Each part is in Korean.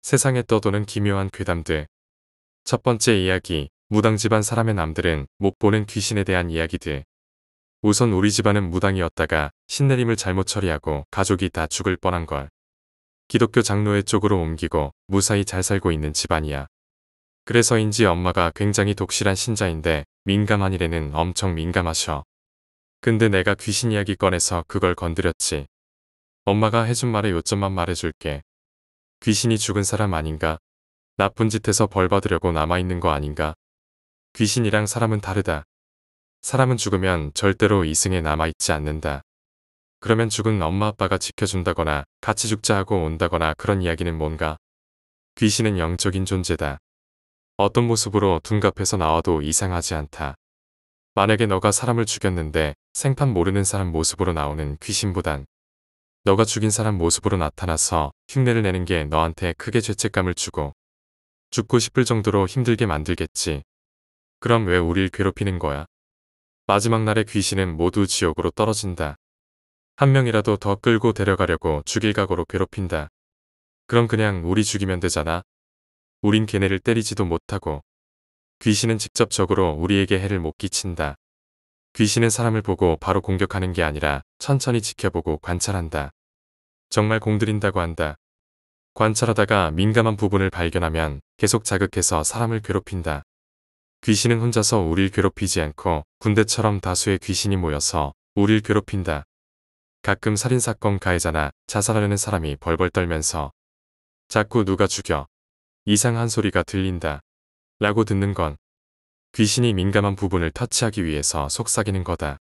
세상에 떠도는 기묘한 괴담들. 첫 번째 이야기, 무당 집안 사람의 남들은 못 보는 귀신에 대한 이야기들. 우선 우리 집안은 무당이었다가 신내림을 잘못 처리하고 가족이 다 죽을 뻔한 걸. 기독교 장로회 쪽으로 옮기고 무사히 잘 살고 있는 집안이야. 그래서인지 엄마가 굉장히 독실한 신자인데 민감한 일에는 엄청 민감하셔. 근데 내가 귀신 이야기 꺼내서 그걸 건드렸지. 엄마가 해준 말의 요점만 말해줄게. 귀신이 죽은 사람 아닌가? 나쁜 짓 해서 벌 받으려고 남아있는 거 아닌가? 귀신이랑 사람은 다르다. 사람은 죽으면 절대로 이승에 남아있지 않는다. 그러면 죽은 엄마 아빠가 지켜준다거나 같이 죽자 하고 온다거나 그런 이야기는 뭔가? 귀신은 영적인 존재다. 어떤 모습으로 둔갑해서 나와도 이상하지 않다. 만약에 너가 사람을 죽였는데 생판 모르는 사람 모습으로 나오는 귀신보단 너가 죽인 사람 모습으로 나타나서 흉내를 내는 게 너한테 크게 죄책감을 주고 죽고 싶을 정도로 힘들게 만들겠지. 그럼 왜 우릴 괴롭히는 거야? 마지막 날에 귀신은 모두 지옥으로 떨어진다. 한 명이라도 더 끌고 데려가려고 죽일 각오로 괴롭힌다. 그럼 그냥 우리 죽이면 되잖아. 우린 걔네를 때리지도 못하고. 귀신은 직접적으로 우리에게 해를 못 끼친다. 귀신은 사람을 보고 바로 공격하는 게 아니라 천천히 지켜보고 관찰한다. 정말 공들인다고 한다. 관찰하다가 민감한 부분을 발견하면 계속 자극해서 사람을 괴롭힌다. 귀신은 혼자서 우릴 괴롭히지 않고 군대처럼 다수의 귀신이 모여서 우릴 괴롭힌다. 가끔 살인사건 가해자나 자살하려는 사람이 벌벌 떨면서 자꾸 누가 죽여. 이상한 소리가 들린다. 라고 듣는 건 귀신이 민감한 부분을 터치하기 위해서 속삭이는 거다.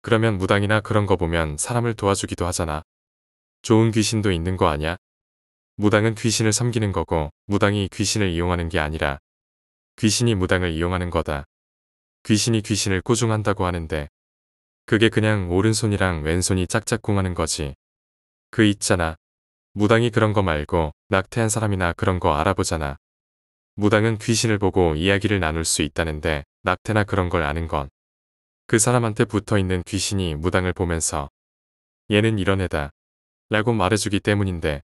그러면 무당이나 그런 거 보면 사람을 도와주기도 하잖아. 좋은 귀신도 있는 거 아냐? 무당은 귀신을 섬기는 거고 무당이 귀신을 이용하는 게 아니라 귀신이 무당을 이용하는 거다. 귀신이 귀신을 꾸중한다고 하는데 그게 그냥 오른손이랑 왼손이 짝짝꿍하는 거지. 그 있잖아. 무당이 그런 거 말고 낙태한 사람이나 그런 거 알아보잖아. 무당은 귀신을 보고 이야기를 나눌 수 있다는데 낙태나 그런 걸 아는 건 그 사람한테 붙어있는 귀신이 무당을 보면서 얘는 이런 애다 라고 말해주기 때문인데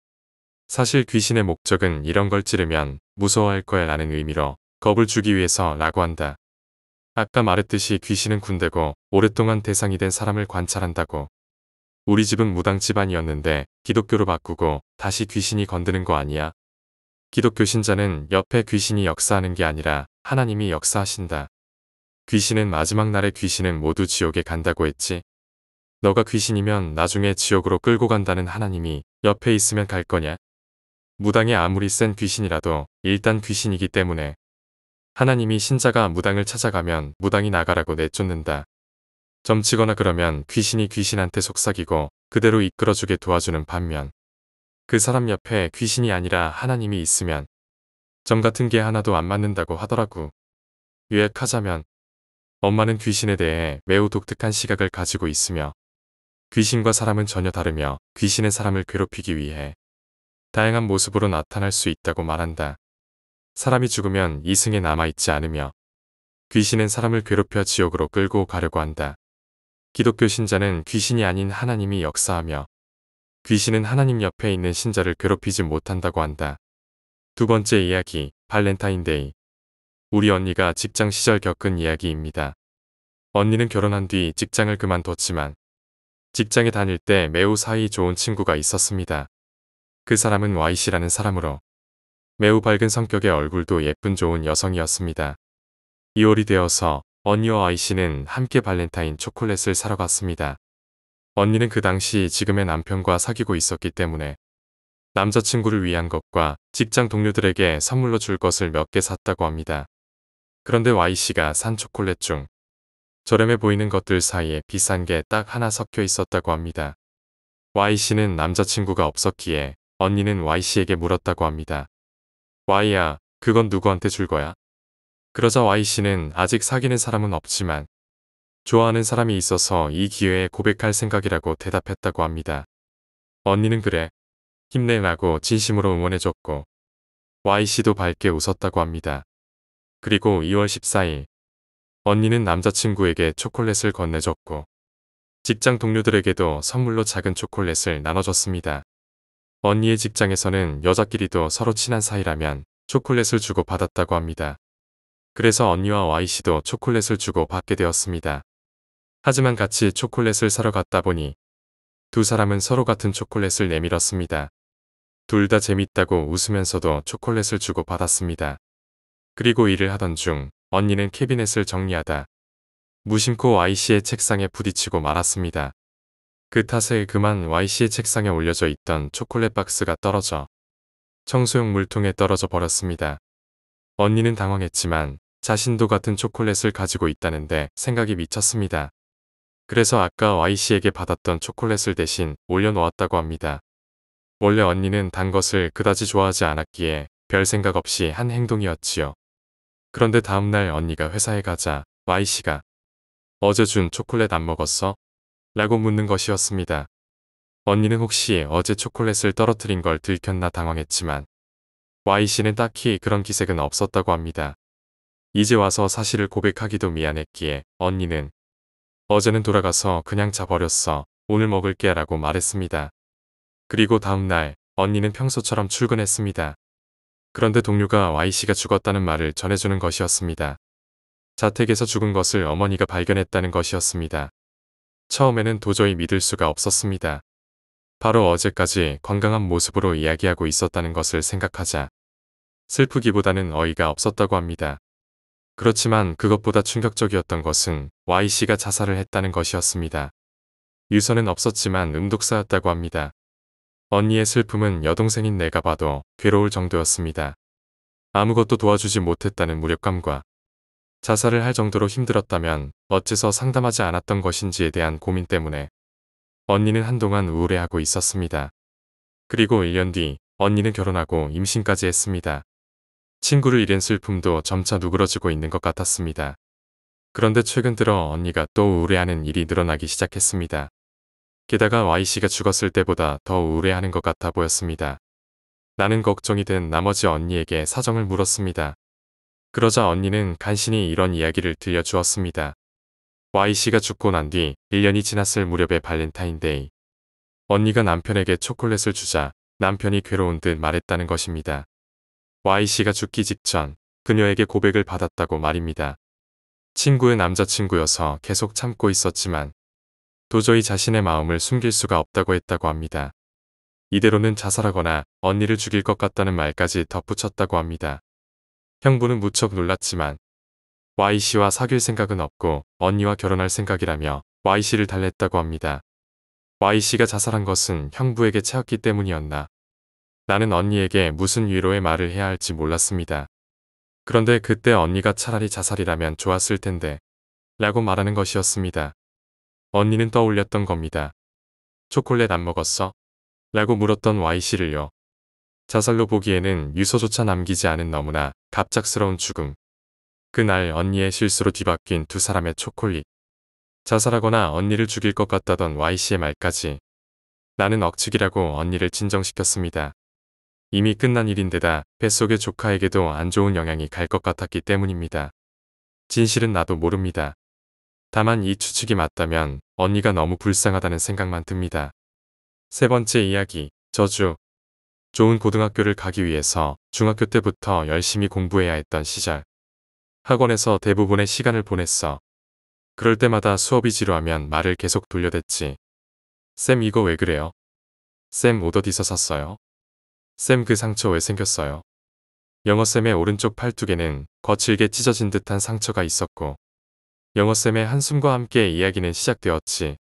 사실 귀신의 목적은 이런 걸 찌르면 무서워할 거야 라는 의미로 겁을 주기 위해서 라고 한다. 아까 말했듯이 귀신은 군대고 오랫동안 대상이 된 사람을 관찰한다고. 우리 집은 무당 집안이었는데 기독교로 바꾸고 다시 귀신이 건드는 거 아니야? 기독교 신자는 옆에 귀신이 역사하는 게 아니라 하나님이 역사하신다. 귀신은 마지막 날에 귀신은 모두 지옥에 간다고 했지. 너가 귀신이면 나중에 지옥으로 끌고 간다는 하나님이 옆에 있으면 갈 거냐? 무당이 아무리 센 귀신이라도 일단 귀신이기 때문에 하나님이 신자가 무당을 찾아가면 무당이 나가라고 내쫓는다. 점치거나 그러면 귀신이 귀신한테 속삭이고 그대로 이끌어주게 도와주는 반면 그 사람 옆에 귀신이 아니라 하나님이 있으면 점 같은 게 하나도 안 맞는다고 하더라고. 요약하자면 엄마는 귀신에 대해 매우 독특한 시각을 가지고 있으며 귀신과 사람은 전혀 다르며 귀신은 사람을 괴롭히기 위해 다양한 모습으로 나타날 수 있다고 말한다. 사람이 죽으면 이승에 남아있지 않으며 귀신은 사람을 괴롭혀 지옥으로 끌고 가려고 한다. 기독교 신자는 귀신이 아닌 하나님이 역사하며 귀신은 하나님 옆에 있는 신자를 괴롭히지 못한다고 한다. 두 번째 이야기, 발렌타인데이. 우리 언니가 직장 시절 겪은 이야기입니다. 언니는 결혼한 뒤 직장을 그만뒀지만 직장에 다닐 때 매우 사이 좋은 친구가 있었습니다. 그 사람은 Y씨라는 사람으로 매우 밝은 성격의 얼굴도 예쁜 좋은 여성이었습니다. 2월이 되어서 언니와 Y씨는 함께 발렌타인 초콜릿을 사러 갔습니다. 언니는 그 당시 지금의 남편과 사귀고 있었기 때문에 남자친구를 위한 것과 직장 동료들에게 선물로 줄 것을 몇 개 샀다고 합니다. 그런데 Y씨가 산 초콜릿 중 저렴해 보이는 것들 사이에 비싼 게 딱 하나 섞여 있었다고 합니다. Y씨는 남자친구가 없었기에 언니는 Y씨에게 물었다고 합니다. Y야, 그건 누구한테 줄 거야? 그러자 Y씨는 아직 사귀는 사람은 없지만 좋아하는 사람이 있어서 이 기회에 고백할 생각이라고 대답했다고 합니다. 언니는 그래, 힘내라고 진심으로 응원해줬고 Y씨도 밝게 웃었다고 합니다. 그리고 2월 14일 언니는 남자친구에게 초콜릿을 건네줬고 직장 동료들에게도 선물로 작은 초콜릿을 나눠줬습니다. 언니의 직장에서는 여자끼리도 서로 친한 사이라면 초콜릿을 주고 받았다고 합니다. 그래서 언니와 Y씨도 초콜릿을 주고 받게 되었습니다. 하지만 같이 초콜릿을 사러 갔다 보니 두 사람은 서로 같은 초콜릿을 내밀었습니다. 둘 다 재밌다고 웃으면서도 초콜릿을 주고 받았습니다. 그리고 일을 하던 중 언니는 캐비넷을 정리하다 무심코 Y씨의 책상에 부딪히고 말았습니다. 그 탓에 그만 Y씨의 책상에 올려져 있던 초콜릿 박스가 떨어져 청소용 물통에 떨어져 버렸습니다. 언니는 당황했지만 자신도 같은 초콜릿을 가지고 있다는데 생각이 미쳤습니다. 그래서 아까 Y씨에게 받았던 초콜릿을 대신 올려놓았다고 합니다. 원래 언니는 단 것을 그다지 좋아하지 않았기에 별 생각 없이 한 행동이었지요. 그런데 다음날 언니가 회사에 가자 Y씨가 어제 준 초콜릿 안 먹었어? 라고 묻는 것이었습니다. 언니는 혹시 어제 초콜릿을 떨어뜨린 걸 들켰나 당황했지만 Y씨는 딱히 그런 기색은 없었다고 합니다. 이제 와서 사실을 고백하기도 미안했기에 언니는 어제는 돌아가서 그냥 자버렸어. 오늘 먹을게 라고 말했습니다. 그리고 다음날 언니는 평소처럼 출근했습니다. 그런데 동료가 Y씨가 죽었다는 말을 전해주는 것이었습니다. 자택에서 죽은 것을 어머니가 발견했다는 것이었습니다. 처음에는 도저히 믿을 수가 없었습니다. 바로 어제까지 건강한 모습으로 이야기하고 있었다는 것을 생각하자 슬프기보다는 어이가 없었다고 합니다. 그렇지만 그것보다 충격적이었던 것은 Y씨가 자살을 했다는 것이었습니다. 유서는 없었지만 음독사였다고 합니다. 언니의 슬픔은 여동생인 내가 봐도 괴로울 정도였습니다. 아무것도 도와주지 못했다는 무력감과 자살을 할 정도로 힘들었다면 어째서 상담하지 않았던 것인지에 대한 고민 때문에 언니는 한동안 우울해하고 있었습니다. 그리고 1년 뒤 언니는 결혼하고 임신까지 했습니다. 친구를 잃은 슬픔도 점차 누그러지고 있는 것 같았습니다. 그런데 최근 들어 언니가 또 우울해하는 일이 늘어나기 시작했습니다. 게다가 Y씨가 죽었을 때보다 더 우울해하는 것 같아 보였습니다. 나는 걱정이 된 나머지 언니에게 사정을 물었습니다. 그러자 언니는 간신히 이런 이야기를 들려주었습니다. Y씨가 죽고 난 뒤 1년이 지났을 무렵의 발렌타인데이. 언니가 남편에게 초콜릿을 주자 남편이 괴로운 듯 말했다는 것입니다. Y씨가 죽기 직전 그녀에게 고백을 받았다고 말입니다. 친구의 남자친구여서 계속 참고 있었지만 도저히 자신의 마음을 숨길 수가 없다고 했다고 합니다. 이대로는 자살하거나 언니를 죽일 것 같다는 말까지 덧붙였다고 합니다. 형부는 무척 놀랐지만 Y씨와 사귈 생각은 없고 언니와 결혼할 생각이라며 Y씨를 달랬다고 합니다. Y씨가 자살한 것은 형부에게 채웠기 때문이었나. 나는 언니에게 무슨 위로의 말을 해야 할지 몰랐습니다. 그런데 그때 언니가 차라리 자살이라면 좋았을 텐데 라고 말하는 것이었습니다. 언니는 떠올렸던 겁니다. 초콜릿 안 먹었어? 라고 물었던 Y씨를요. 자살로 보기에는 유서조차 남기지 않은 너무나 갑작스러운 죽음. 그날 언니의 실수로 뒤바뀐 두 사람의 초콜릿. 자살하거나 언니를 죽일 것 같다던 Y씨의 말까지. 나는 억측이라고 언니를 진정시켰습니다. 이미 끝난 일인데다 뱃속의 조카에게도 안 좋은 영향이 갈 것 같았기 때문입니다. 진실은 나도 모릅니다. 다만 이 추측이 맞다면 언니가 너무 불쌍하다는 생각만 듭니다. 세 번째 이야기, 저주. 좋은 고등학교를 가기 위해서 중학교 때부터 열심히 공부해야 했던 시절. 학원에서 대부분의 시간을 보냈어. 그럴 때마다 수업이 지루하면 말을 계속 돌려댔지. 쌤 이거 왜 그래요? 쌤 옷 어디서 샀어요? 쌤 그 상처 왜 생겼어요? 영어쌤의 오른쪽 팔뚝에는 거칠게 찢어진 듯한 상처가 있었고 영어쌤의 한숨과 함께 이야기는 시작되었지.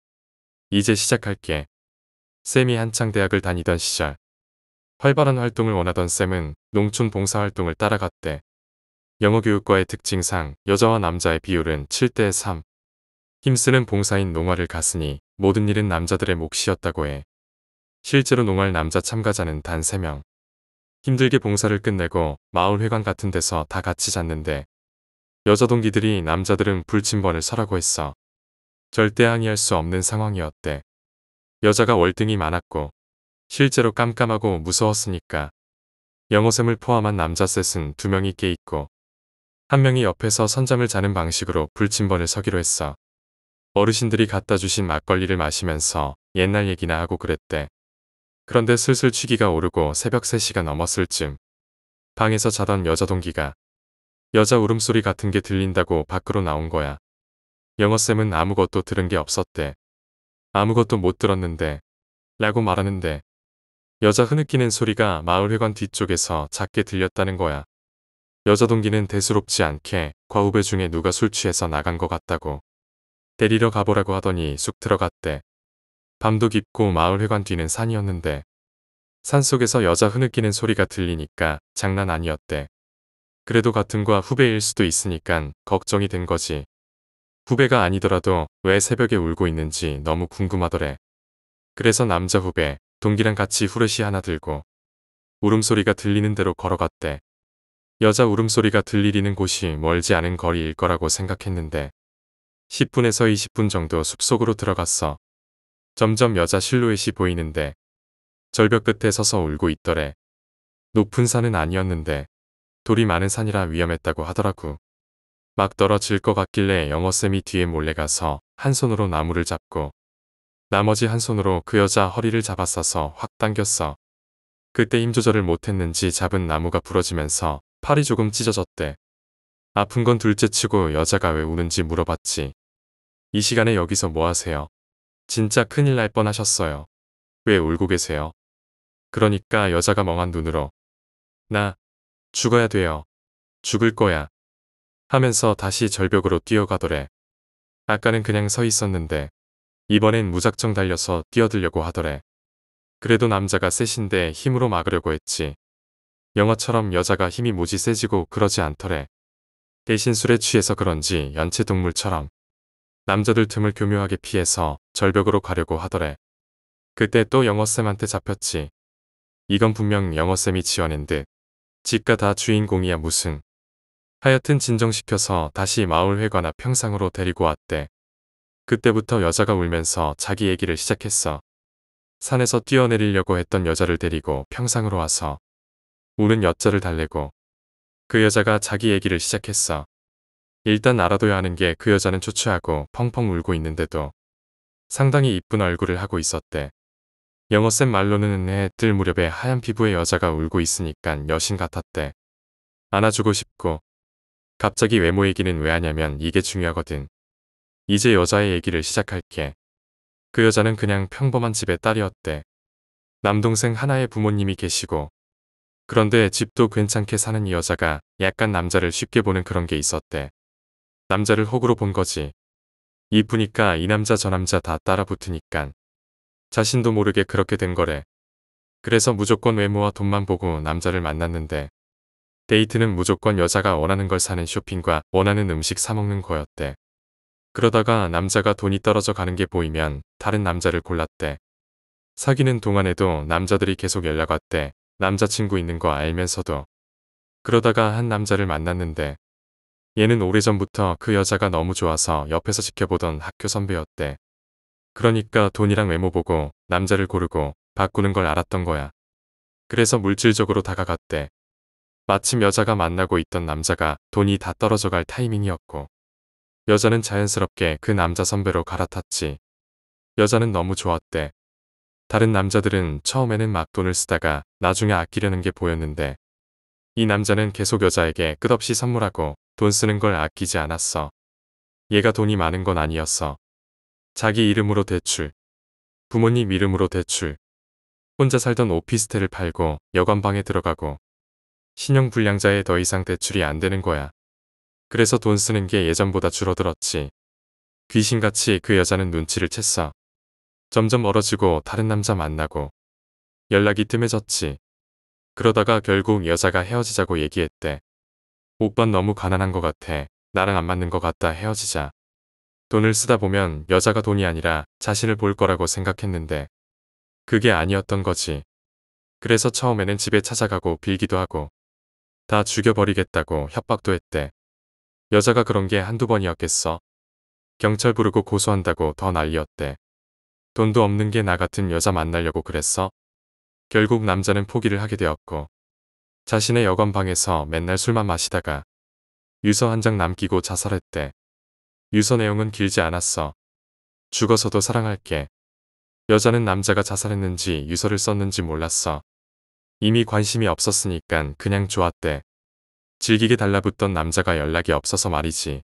이제 시작할게. 쌤이 한창 대학을 다니던 시절. 활발한 활동을 원하던 쌤은 농촌 봉사활동을 따라갔대. 영어교육과의 특징상 여자와 남자의 비율은 7대3. 힘쓰는 봉사인 농활을 갔으니 모든 일은 남자들의 몫이었다고 해. 실제로 농활 남자 참가자는 단 3명. 힘들게 봉사를 끝내고 마을회관 같은 데서 다 같이 잤는데 여자 동기들이 남자들은 불침번을 서라고 했어. 절대 항의할 수 없는 상황이었대. 여자가 월등히 많았고 실제로 깜깜하고 무서웠으니까. 영어쌤을 포함한 남자 셋은 2명이 깨 있고 한 명이 옆에서 선잠을 자는 방식으로 불침번을 서기로 했어. 어르신들이 갖다 주신 막걸리를 마시면서 옛날 얘기나 하고 그랬대. 그런데 슬슬 취기가 오르고 새벽 3시가 넘었을 쯤 방에서 자던 여자 동기가 여자 울음소리 같은 게 들린다고 밖으로 나온 거야. 영어쌤은 아무것도 들은 게 없었대. 아무것도 못 들었는데 라고 말하는데 여자 흐느끼는 소리가 마을회관 뒤쪽에서 작게 들렸다는 거야. 여자 동기는 대수롭지 않게 과후배 중에 누가 술 취해서 나간 것 같다고 데리러 가보라고 하더니 쑥 들어갔대. 밤도 깊고 마을회관 뒤는 산이었는데 산속에서 여자 흐느끼는 소리가 들리니까 장난 아니었대. 그래도 같은 과 후배일 수도 있으니까 걱정이 된 거지. 후배가 아니더라도 왜 새벽에 울고 있는지 너무 궁금하더래. 그래서 남자 후배 동기랑 같이 후레쉬 하나 들고 울음소리가 들리는 대로 걸어갔대. 여자 울음소리가 들리는 곳이 멀지 않은 거리일 거라고 생각했는데 10분에서 20분 정도 숲속으로 들어갔어. 점점 여자 실루엣이 보이는데 절벽 끝에 서서 울고 있더래. 높은 산은 아니었는데 돌이 많은 산이라 위험했다고 하더라고. 막 떨어질 것 같길래 영어쌤이 뒤에 몰래 가서 한 손으로 나무를 잡고 나머지 한 손으로 그 여자 허리를 잡았어서 확 당겼어. 그때 힘 조절을 못했는지 잡은 나무가 부러지면서 팔이 조금 찢어졌대. 아픈 건 둘째치고 여자가 왜 우는지 물어봤지. 이 시간에 여기서 뭐 하세요? 진짜 큰일 날 뻔하셨어요. 왜 울고 계세요? 그러니까 여자가 멍한 눈으로 나 죽어야 돼요. 죽을 거야. 하면서 다시 절벽으로 뛰어가더래. 아까는 그냥 서 있었는데 이번엔 무작정 달려서 뛰어들려고 하더래. 그래도 남자가 셋인데 힘으로 막으려고 했지. 영화처럼 여자가 힘이 무지 세지고 그러지 않더래. 대신 술에 취해서 그런지 연체동물처럼 남자들 틈을 교묘하게 피해서 절벽으로 가려고 하더래. 그때 또 영어쌤한테 잡혔지. 이건 분명 영어쌤이 지어낸 듯. 지가 다 주인공이야 무슨. 하여튼 진정시켜서 다시 마을회관나 평상으로 데리고 왔대. 그때부터 여자가 울면서 자기 얘기를 시작했어. 산에서 뛰어내리려고 했던 여자를 데리고 평상으로 와서 우는 여자를 달래고 그 여자가 자기 얘기를 시작했어. 일단 알아둬야 하는 게 그 여자는 초췌하고 펑펑 울고 있는데도 상당히 이쁜 얼굴을 하고 있었대. 영어쌤 말로는 해 뜰 무렵에 하얀 피부의 여자가 울고 있으니까 여신 같았대. 안아주고 싶고. 갑자기 외모 얘기는 왜 하냐면 이게 중요하거든. 이제 여자의 얘기를 시작할게. 그 여자는 그냥 평범한 집의 딸이었대. 남동생 하나의 부모님이 계시고 그런데 집도 괜찮게 사는 이 여자가 약간 남자를 쉽게 보는 그런 게 있었대. 남자를 호구로 본 거지. 이쁘니까 이 남자 저 남자 다 따라붙으니깐 자신도 모르게 그렇게 된 거래. 그래서 무조건 외모와 돈만 보고 남자를 만났는데 데이트는 무조건 여자가 원하는 걸 사는 쇼핑과 원하는 음식 사 먹는 거였대. 그러다가 남자가 돈이 떨어져 가는 게 보이면 다른 남자를 골랐대. 사귀는 동안에도 남자들이 계속 연락 왔대. 남자친구 있는 거 알면서도. 그러다가 한 남자를 만났는데 얘는 오래전부터 그 여자가 너무 좋아서 옆에서 지켜보던 학교 선배였대. 그러니까 돈이랑 외모 보고 남자를 고르고 바꾸는 걸 알았던 거야. 그래서 물질적으로 다가갔대. 마침 여자가 만나고 있던 남자가 돈이 다 떨어져 갈 타이밍이었고 여자는 자연스럽게 그 남자 선배로 갈아탔지. 여자는 너무 좋았대. 다른 남자들은 처음에는 막 돈을 쓰다가 나중에 아끼려는 게 보였는데 이 남자는 계속 여자에게 끝없이 선물하고 돈 쓰는 걸 아끼지 않았어. 얘가 돈이 많은 건 아니었어. 자기 이름으로 대출, 부모님 이름으로 대출, 혼자 살던 오피스텔을 팔고 여관방에 들어가고 신용불량자에 더 이상 대출이 안 되는 거야. 그래서 돈 쓰는 게 예전보다 줄어들었지. 귀신같이 그 여자는 눈치를 챘어. 점점 멀어지고 다른 남자 만나고 연락이 뜸해졌지. 그러다가 결국 여자가 헤어지자고 얘기했대. 오빤 너무 가난한 것 같아. 나랑 안 맞는 것 같다 헤어지자. 돈을 쓰다 보면 여자가 돈이 아니라 자신을 볼 거라고 생각했는데 그게 아니었던 거지. 그래서 처음에는 집에 찾아가고 빌기도 하고 다 죽여버리겠다고 협박도 했대. 여자가 그런 게 한두 번이었겠어. 경찰 부르고 고소한다고 더 난리였대. 돈도 없는 게 나 같은 여자 만나려고 그랬어. 결국 남자는 포기를 하게 되었고 자신의 여관방에서 맨날 술만 마시다가 유서 한 장 남기고 자살했대. 유서 내용은 길지 않았어. 죽어서도 사랑할게. 여자는 남자가 자살했는지 유서를 썼는지 몰랐어. 이미 관심이 없었으니깐 그냥 좋았대. 질기게 달라붙던 남자가 연락이 없어서 말이지.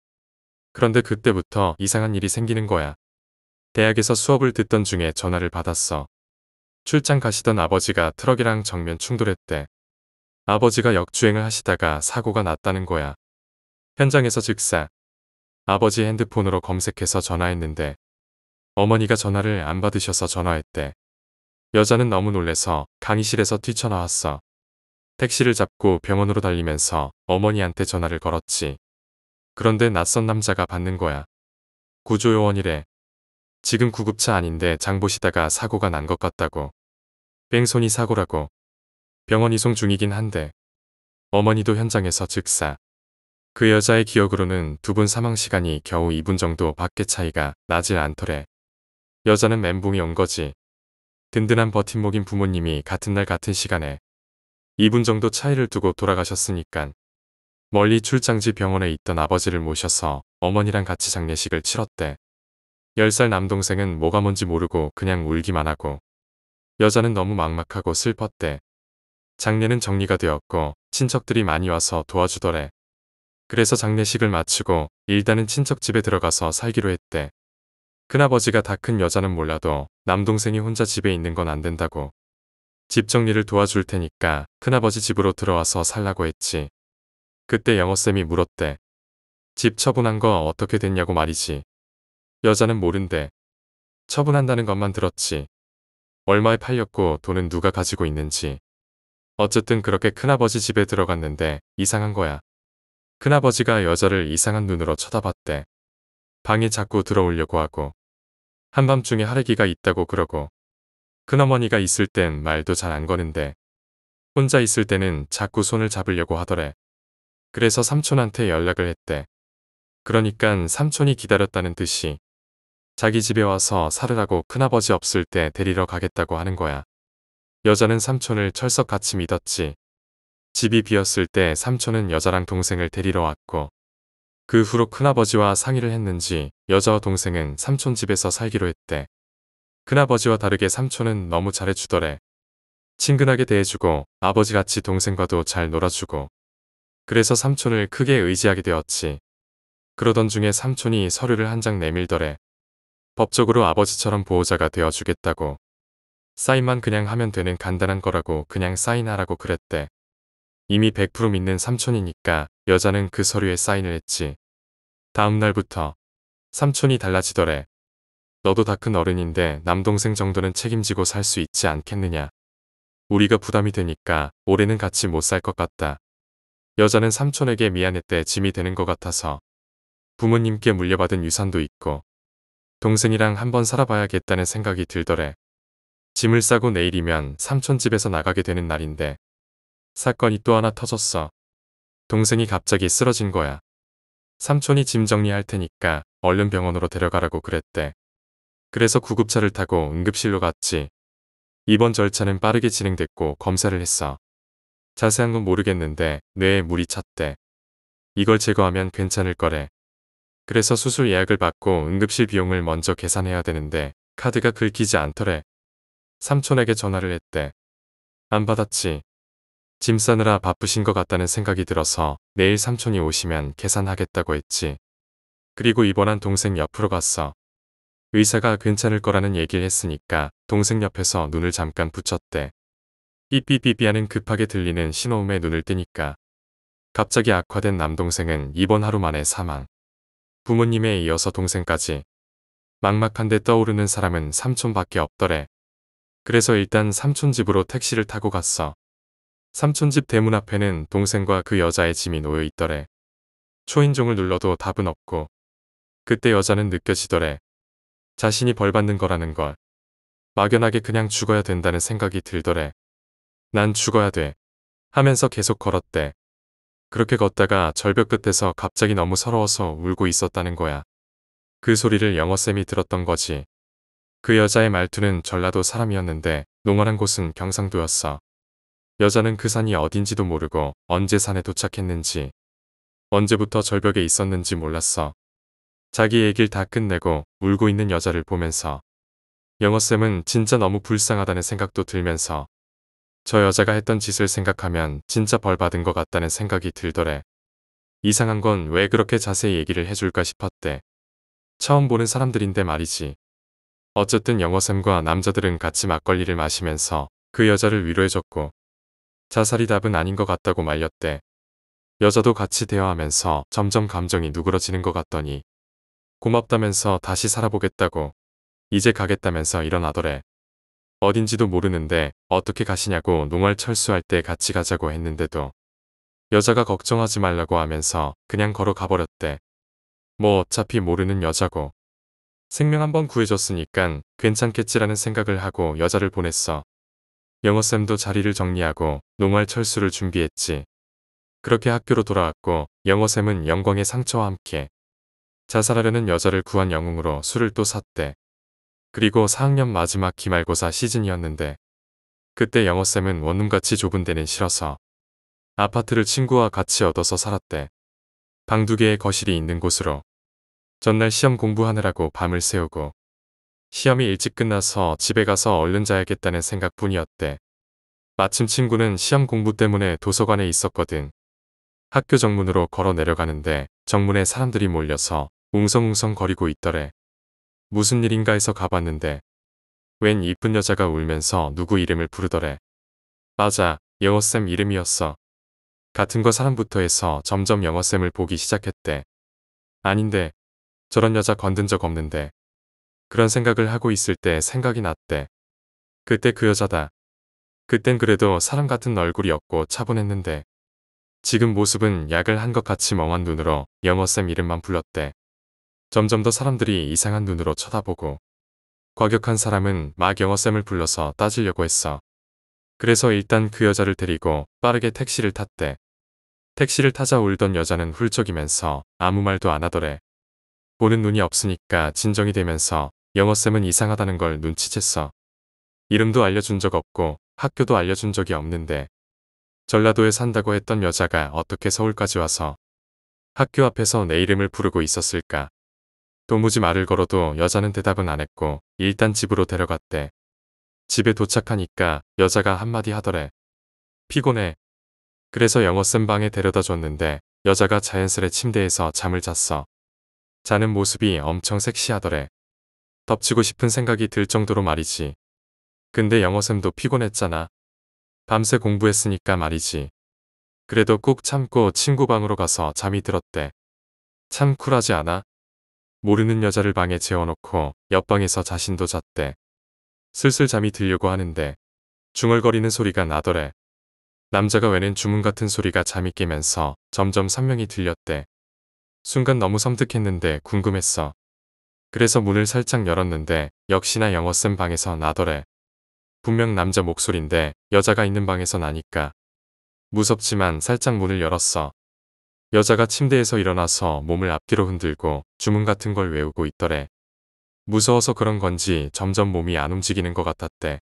그런데 그때부터 이상한 일이 생기는 거야. 대학에서 수업을 듣던 중에 전화를 받았어. 출장 가시던 아버지가 트럭이랑 정면 충돌했대. 아버지가 역주행을 하시다가 사고가 났다는 거야. 현장에서 즉사 아버지 핸드폰으로 검색해서 전화했는데 어머니가 전화를 안 받으셔서 전화했대. 여자는 너무 놀래서 강의실에서 뛰쳐나왔어. 택시를 잡고 병원으로 달리면서 어머니한테 전화를 걸었지. 그런데 낯선 남자가 받는 거야. 구조요원이래. 지금 구급차 아닌데 장 보시다가 사고가 난 것 같다고. 뺑소니 사고라고. 병원 이송 중이긴 한데. 어머니도 현장에서 즉사. 그 여자의 기억으로는 두 분 사망 시간이 겨우 2분 정도 밖에 차이가 나질 않더래. 여자는 멘붕이 온 거지. 든든한 버팀목인 부모님이 같은 날 같은 시간에 2분 정도 차이를 두고 돌아가셨으니깐. 멀리 출장지 병원에 있던 아버지를 모셔서 어머니랑 같이 장례식을 치렀대. 10살 남동생은 뭐가 뭔지 모르고 그냥 울기만 하고 여자는 너무 막막하고 슬펐대. 장례는 정리가 되었고 친척들이 많이 와서 도와주더래. 그래서 장례식을 마치고 일단은 친척 집에 들어가서 살기로 했대. 큰아버지가 다 큰 여자는 몰라도 남동생이 혼자 집에 있는 건 안 된다고. 집 정리를 도와줄 테니까 큰아버지 집으로 들어와서 살라고 했지. 그때 영어쌤이 물었대. 집 처분한 거 어떻게 됐냐고 말이지. 여자는 모른대. 처분한다는 것만 들었지. 얼마에 팔렸고 돈은 누가 가지고 있는지. 어쨌든 그렇게 큰아버지 집에 들어갔는데 이상한 거야. 큰아버지가 여자를 이상한 눈으로 쳐다봤대. 방에 자꾸 들어오려고 하고 한밤중에 하레기가 있다고 그러고 큰어머니가 있을 땐 말도 잘 안 거는데 혼자 있을 때는 자꾸 손을 잡으려고 하더래. 그래서 삼촌한테 연락을 했대. 그러니깐 삼촌이 기다렸다는 듯이 자기 집에 와서 살으라고 큰아버지 없을 때 데리러 가겠다고 하는 거야. 여자는 삼촌을 철석같이 믿었지. 집이 비었을 때 삼촌은 여자랑 동생을 데리러 왔고 그 후로 큰아버지와 상의를 했는지 여자와 동생은 삼촌 집에서 살기로 했대. 큰아버지와 다르게 삼촌은 너무 잘해주더래. 친근하게 대해주고 아버지같이 동생과도 잘 놀아주고 그래서 삼촌을 크게 의지하게 되었지. 그러던 중에 삼촌이 서류를 한 장 내밀더래. 법적으로 아버지처럼 보호자가 되어주겠다고. 사인만 그냥 하면 되는 간단한 거라고 그냥 사인하라고 그랬대. 이미 100% 믿는 삼촌이니까 여자는 그 서류에 사인을 했지. 다음 날부터 삼촌이 달라지더래. 너도 다 큰 어른인데 남동생 정도는 책임지고 살 수 있지 않겠느냐. 우리가 부담이 되니까 올해는 같이 못 살 것 같다. 여자는 삼촌에게 미안했대 짐이 되는 것 같아서. 부모님께 물려받은 유산도 있고 동생이랑 한번 살아봐야겠다는 생각이 들더래. 짐을 싸고 내일이면 삼촌 집에서 나가게 되는 날인데 사건이 또 하나 터졌어. 동생이 갑자기 쓰러진 거야. 삼촌이 짐 정리할 테니까 얼른 병원으로 데려가라고 그랬대. 그래서 구급차를 타고 응급실로 갔지. 입원 절차는 빠르게 진행됐고 검사를 했어. 자세한 건 모르겠는데 뇌에 물이 찼대. 이걸 제거하면 괜찮을 거래. 그래서 수술 예약을 받고 응급실 비용을 먼저 계산해야 되는데 카드가 긁히지 않더래. 삼촌에게 전화를 했대. 안 받았지. 짐 싸느라 바쁘신 것 같다는 생각이 들어서 내일 삼촌이 오시면 계산하겠다고 했지. 그리고 입원한 동생 옆으로 갔어. 의사가 괜찮을 거라는 얘기를 했으니까 동생 옆에서 눈을 잠깐 붙였대. 삐삐삐삐하는 급하게 들리는 신호음에 눈을 뜨니까 갑자기 악화된 남동생은 입원 하루 만에 사망. 부모님에 이어서 동생까지. 막막한데 떠오르는 사람은 삼촌밖에 없더래. 그래서 일단 삼촌 집으로 택시를 타고 갔어. 삼촌 집 대문 앞에는 동생과 그 여자의 짐이 놓여 있더래. 초인종을 눌러도 답은 없고 그때 여자는 느껴지더래. 자신이 벌 받는 거라는 걸. 막연하게 그냥 죽어야 된다는 생각이 들더래. 난 죽어야 돼. 하면서 계속 걸었대. 그렇게 걷다가 절벽 끝에서 갑자기 너무 서러워서 울고 있었다는 거야. 그 소리를 영어쌤이 들었던 거지. 그 여자의 말투는 전라도 사람이었는데 농어란 곳은 경상도였어. 여자는 그 산이 어딘지도 모르고 언제 산에 도착했는지 언제부터 절벽에 있었는지 몰랐어. 자기 얘기를 다 끝내고 울고 있는 여자를 보면서 영어쌤은 진짜 너무 불쌍하다는 생각도 들면서 저 여자가 했던 짓을 생각하면 진짜 벌 받은 것 같다는 생각이 들더래. 이상한 건 왜 그렇게 자세히 얘기를 해줄까 싶었대. 처음 보는 사람들인데 말이지. 어쨌든 영어쌤과 남자들은 같이 막걸리를 마시면서 그 여자를 위로해줬고 자살이 답은 아닌 것 같다고 말렸대. 여자도 같이 대화하면서 점점 감정이 누그러지는 것 같더니 고맙다면서 다시 살아보겠다고 이제 가겠다면서 일어나더래. 어딘지도 모르는데 어떻게 가시냐고 농활 철수할 때 같이 가자고 했는데도 여자가 걱정하지 말라고 하면서 그냥 걸어가버렸대. 뭐 어차피 모르는 여자고 생명 한번 구해줬으니깐 괜찮겠지라는 생각을 하고 여자를 보냈어. 영어쌤도 자리를 정리하고 농활 철수를 준비했지. 그렇게 학교로 돌아왔고 영어쌤은 영광의 상처와 함께 자살하려는 여자를 구한 영웅으로 술을 또 샀대. 그리고 4학년 마지막 기말고사 시즌이었는데 그때 영어쌤은 원룸같이 좁은 데는 싫어서 아파트를 친구와 같이 얻어서 살았대. 방 2개의 거실이 있는 곳으로. 전날 시험 공부하느라고 밤을 새우고 시험이 일찍 끝나서 집에 가서 얼른 자야겠다는 생각뿐이었대. 마침 친구는 시험 공부 때문에 도서관에 있었거든. 학교 정문으로 걸어 내려가는데 정문에 사람들이 몰려서 웅성웅성 거리고 있더래. 무슨 일인가 해서 가봤는데 웬 이쁜 여자가 울면서 누구 이름을 부르더래. 맞아, 영어쌤 이름이었어. 같은 거 사람부터 해서 점점 영어쌤을 보기 시작했대. 아닌데 저런 여자 건든 적 없는데. 그런 생각을 하고 있을 때 생각이 났대. 그때 그 여자다. 그땐 그래도 사람 같은 얼굴이었고 차분했는데 지금 모습은 약을 한 것 같이 멍한 눈으로 영어쌤 이름만 불렀대. 점점 더 사람들이 이상한 눈으로 쳐다보고 과격한 사람은 막 영어쌤을 불러서 따지려고 했어. 그래서 일단 그 여자를 데리고 빠르게 택시를 탔대. 택시를 타자 울던 여자는 훌쩍이면서 아무 말도 안 하더래. 보는 눈이 없으니까 진정이 되면서 영어쌤은 이상하다는 걸 눈치챘어. 이름도 알려준 적 없고 학교도 알려준 적이 없는데 전라도에 산다고 했던 여자가 어떻게 서울까지 와서 학교 앞에서 내 이름을 부르고 있었을까. 도무지 말을 걸어도 여자는 대답은 안 했고 일단 집으로 데려갔대. 집에 도착하니까 여자가 한마디 하더래. 피곤해. 그래서 영어쌤 방에 데려다 줬는데 여자가 자연스레 침대에서 잠을 잤어. 자는 모습이 엄청 섹시하더래. 덮치고 싶은 생각이 들 정도로 말이지. 근데 영어쌤도 피곤했잖아. 밤새 공부했으니까 말이지. 그래도 꾹 참고 친구 방으로 가서 잠이 들었대. 참 쿨하지 않아? 모르는 여자를 방에 재워놓고 옆방에서 자신도 잤대. 슬슬 잠이 들려고 하는데 중얼거리는 소리가 나더래. 남자가 외는 주문 같은 소리가 잠이 깨면서 점점 선명히 들렸대. 순간 너무 섬뜩했는데 궁금했어. 그래서 문을 살짝 열었는데 역시나 영어쌤 방에서 나더래. 분명 남자 목소린데 여자가 있는 방에서 나니까 무섭지만 살짝 문을 열었어. 여자가 침대에서 일어나서 몸을 앞뒤로 흔들고 주문 같은 걸 외우고 있더래. 무서워서 그런 건지 점점 몸이 안 움직이는 것 같았대.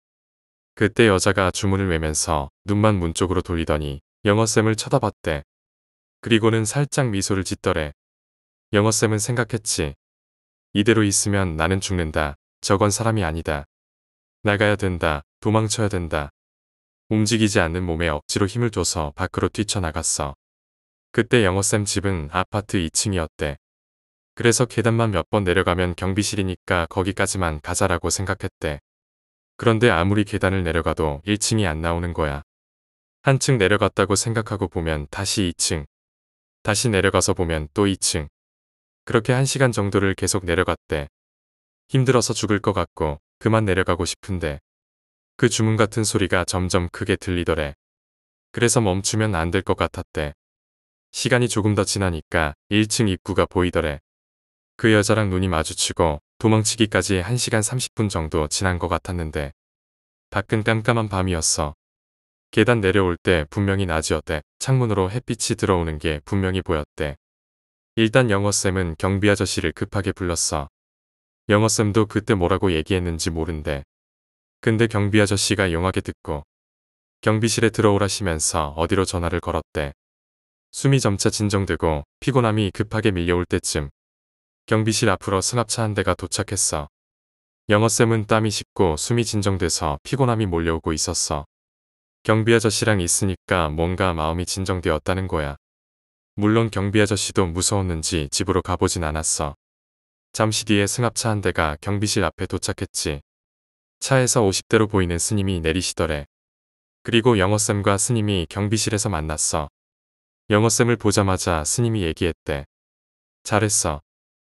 그때 여자가 주문을 외면서 눈만 문 쪽으로 돌리더니 영어쌤을 쳐다봤대. 그리고는 살짝 미소를 짓더래. 영어쌤은 생각했지. 이대로 있으면 나는 죽는다. 저건 사람이 아니다. 나가야 된다. 도망쳐야 된다. 움직이지 않는 몸에 억지로 힘을 줘서 밖으로 뛰쳐나갔어. 그때 영어쌤 집은 아파트 2층이었대. 그래서 계단만 몇 번 내려가면 경비실이니까 거기까지만 가자라고 생각했대. 그런데 아무리 계단을 내려가도 1층이 안 나오는 거야. 한층 내려갔다고 생각하고 보면 다시 2층. 다시 내려가서 보면 또 2층. 그렇게 1시간 정도를 계속 내려갔대. 힘들어서 죽을 것 같고 그만 내려가고 싶은데 그 주문 같은 소리가 점점 크게 들리더래. 그래서 멈추면 안 될 것 같았대. 시간이 조금 더 지나니까 1층 입구가 보이더래. 그 여자랑 눈이 마주치고 도망치기까지 1시간 30분 정도 지난 것 같았는데 밖은 깜깜한 밤이었어. 계단 내려올 때 분명히 낮이었대. 창문으로 햇빛이 들어오는 게 분명히 보였대. 일단 영어쌤은 경비 아저씨를 급하게 불렀어. 영어쌤도 그때 뭐라고 얘기했는지 모른대. 근데 경비 아저씨가 용하게 듣고 경비실에 들어오라시면서 어디로 전화를 걸었대. 숨이 점차 진정되고 피곤함이 급하게 밀려올 때쯤 경비실 앞으로 승합차 한 대가 도착했어. 영어쌤은 땀이 식고 숨이 진정돼서 피곤함이 몰려오고 있었어. 경비 아저씨랑 있으니까 뭔가 마음이 진정되었다는 거야. 물론 경비 아저씨도 무서웠는지 집으로 가보진 않았어. 잠시 뒤에 승합차 한 대가 경비실 앞에 도착했지. 차에서 50대로 보이는 스님이 내리시더래. 그리고 영어쌤과 스님이 경비실에서 만났어. 영어쌤을 보자마자 스님이 얘기했대. 잘했어.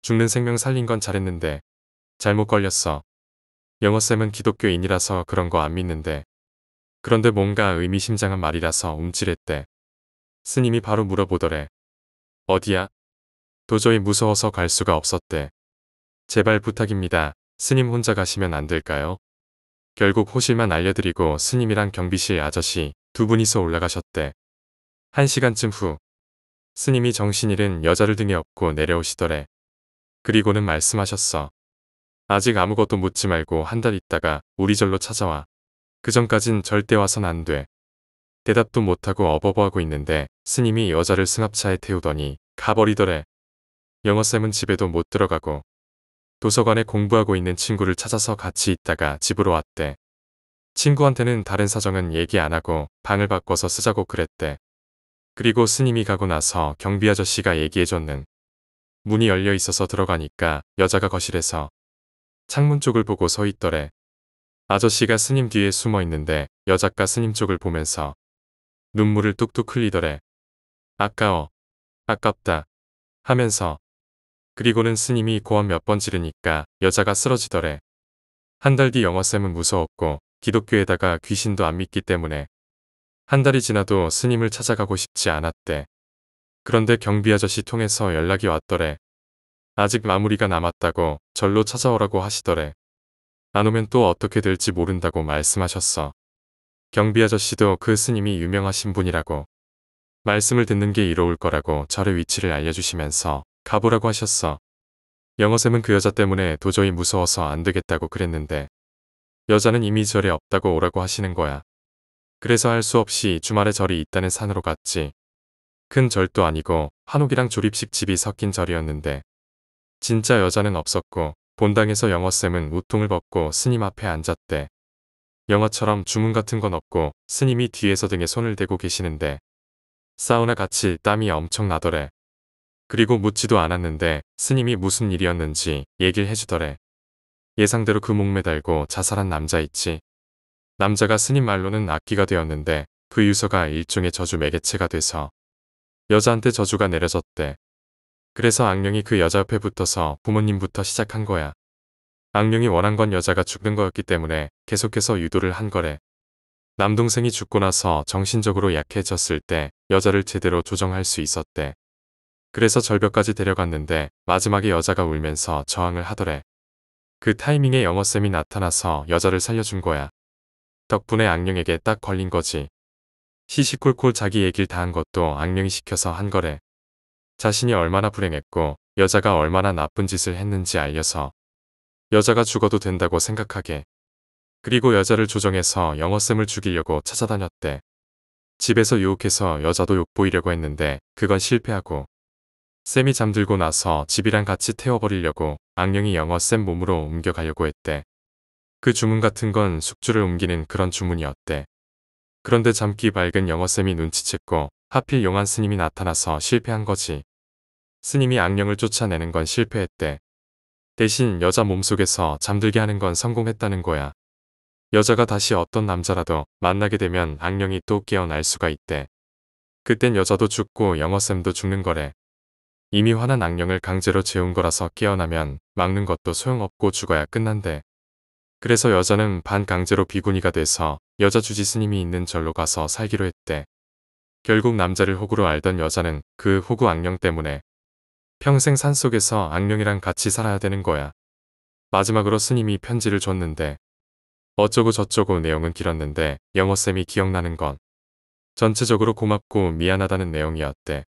죽는 생명 살린 건 잘했는데 잘못 걸렸어. 영어쌤은 기독교인이라서 그런 거 안 믿는데. 그런데 뭔가 의미심장한 말이라서 움찔했대. 스님이 바로 물어보더래. 어디야? 도저히 무서워서 갈 수가 없었대. 제발 부탁입니다. 스님 혼자 가시면 안 될까요? 결국 호실만 알려드리고 스님이랑 경비실 아저씨 두 분이서 올라가셨대. 1시간쯤 후 스님이 정신 잃은 여자를 등에 업고 내려오시더래. 그리고는 말씀하셨어. 아직 아무것도 묻지 말고 한 달 있다가 우리 절로 찾아와. 그 전까진 절대 와선 안 돼. 대답도 못하고 어버버하고 있는데 스님이 여자를 승합차에 태우더니 가버리더래. 영어쌤은 집에도 못 들어가고 도서관에 공부하고 있는 친구를 찾아서 같이 있다가 집으로 왔대. 친구한테는 다른 사정은 얘기 안 하고 방을 바꿔서 쓰자고 그랬대. 그리고 스님이 가고 나서 경비 아저씨가 얘기해줬는 문이 열려 있어서 들어가니까 여자가 거실에서 창문 쪽을 보고 서 있더래. 아저씨가 스님 뒤에 숨어 있는데 여자가 스님 쪽을 보면서 눈물을 뚝뚝 흘리더래. 아까워. 아깝다. 하면서. 그리고는 스님이 고함 몇 번 지르니까 여자가 쓰러지더래. 한 달 뒤 영어쌤은 무서웠고 기독교에다가 귀신도 안 믿기 때문에 한 달이 지나도 스님을 찾아가고 싶지 않았대. 그런데 경비 아저씨 통해서 연락이 왔더래. 아직 마무리가 남았다고 절로 찾아오라고 하시더래. 안 오면 또 어떻게 될지 모른다고 말씀하셨어. 경비 아저씨도 그 스님이 유명하신 분이라고 말씀을 듣는 게 이로울 거라고 절의 위치를 알려주시면서 가보라고 하셨어. 영어쌤은 그 여자 때문에 도저히 무서워서 안 되겠다고 그랬는데 여자는 이미 절에 없다고 오라고 하시는 거야. 그래서 할 수 없이 주말에 절이 있다는 산으로 갔지. 큰 절도 아니고 한옥이랑 조립식 집이 섞인 절이었는데 진짜 여자는 없었고 본당에서 영어쌤은 우통을 벗고 스님 앞에 앉았대. 영화처럼 주문 같은 건 없고 스님이 뒤에서 등에 손을 대고 계시는데 사우나 같이 땀이 엄청 나더래. 그리고 묻지도 않았는데 스님이 무슨 일이었는지 얘기를 해주더래. 예상대로 그 목매달고 자살한 남자 있지. 남자가 스님 말로는 악기가 되었는데 그 유서가 일종의 저주 매개체가 돼서 여자한테 저주가 내려졌대. 그래서 악령이 그 여자 옆에 붙어서 부모님부터 시작한 거야. 악령이 원한 건 여자가 죽는 거였기 때문에 계속해서 유도를 한 거래. 남동생이 죽고 나서 정신적으로 약해졌을 때 여자를 제대로 조정할 수 있었대. 그래서 절벽까지 데려갔는데 마지막에 여자가 울면서 저항을 하더래. 그 타이밍에 영어쌤이 나타나서 여자를 살려준 거야. 덕분에 악령에게 딱 걸린 거지. 시시콜콜 자기 얘길 다 한 것도 악령이 시켜서 한 거래. 자신이 얼마나 불행했고 여자가 얼마나 나쁜 짓을 했는지 알려서 여자가 죽어도 된다고 생각하게. 그리고 여자를 조정해서 영어쌤을 죽이려고 찾아다녔대. 집에서 유혹해서 여자도 욕보이려고 했는데 그건 실패하고 쌤이 잠들고 나서 집이랑 같이 태워버리려고 악령이 영어쌤 몸으로 옮겨가려고 했대. 그 주문 같은 건 숙주를 옮기는 그런 주문이었대. 그런데 잠기 밝은 영어쌤이 눈치챘고 하필 용한 스님이 나타나서 실패한 거지. 스님이 악령을 쫓아내는 건 실패했대. 대신 여자 몸속에서 잠들게 하는 건 성공했다는 거야. 여자가 다시 어떤 남자라도 만나게 되면 악령이 또 깨어날 수가 있대. 그땐 여자도 죽고 영어쌤도 죽는 거래. 이미 화난 악령을 강제로 재운 거라서 깨어나면 막는 것도 소용없고 죽어야 끝난대. 그래서 여자는 반강제로 비구니가 돼서 여자 주지 스님이 있는 절로 가서 살기로 했대. 결국 남자를 호구로 알던 여자는 그 호구 악령 때문에 평생 산속에서 악령이랑 같이 살아야 되는 거야. 마지막으로 스님이 편지를 줬는데 어쩌고 저쩌고 내용은 길었는데 영어쌤이 기억나는 건 전체적으로 고맙고 미안하다는 내용이었대.